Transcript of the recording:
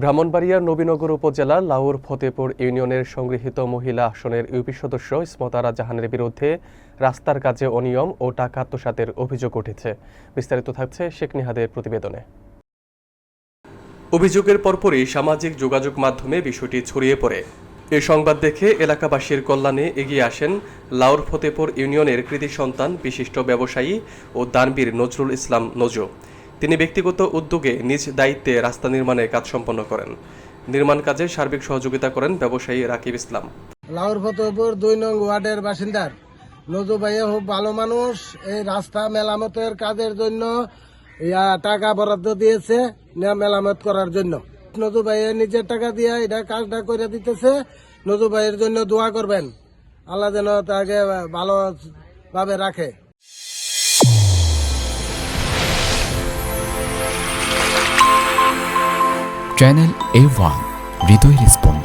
ব্রাহ্মণবাড়িয়ার নবীনগর উপজেলার লাউর ফতেপুর ইউনিয়নের সংগৃহীত মহিলা আসনের ইউপি সদস্য ইসমতারা জাহানের বিরুদ্ধে রাস্তার কাজে অনিয়ম ও টাকা আত্মসাতের অভিযোগ উঠেছে। বিস্তারিত থাকছে শেখ নিহাদের প্রতিবেদনে। অভিযোগের পরপরই সামাজিক যোগাযোগ মাধ্যমে বিষয়টি ছড়িয়ে পড়ে। এ সংবাদ দেখে এলাকাবাসীর কল্যাণে এগিয়ে আসেন লাউর ফতেপুর ইউনিয়নের কৃতি সন্তান বিশিষ্ট ব্যবসায়ী ও দানবীর নজরুল ইসলাম নজু। তিনি ব্যক্তিগত উদ্যোগে নিজ দায়িত্বে রাস্তা নির্মাণের কাজ সম্পন্ন করেন। নির্মাণ কাজে সার্বিক সহযোগিতা করেন ব্যবসায়ী রাকিব ইসলাম। লাউর ফতেপুর ২ নং ওয়ার্ডের বাসিন্দার নজু ভাইয়া খুব ভালো মানুষ। এই রাস্তা মেরামতের কাজের জন্য টাকা বরাদ্দ দিয়েছে মেরামত করার জন্য। নজু ভাইয়া নিজের টাকা দিয়ে এটা কাজটা করে দিতেছে। নজু ভাইয়ের জন্য দোয়া করবেন, আল্লাহ যেন তাকে ভালোভাবে রাখে। চ্যানেল A1 হৃদয়ের স্পন্দন।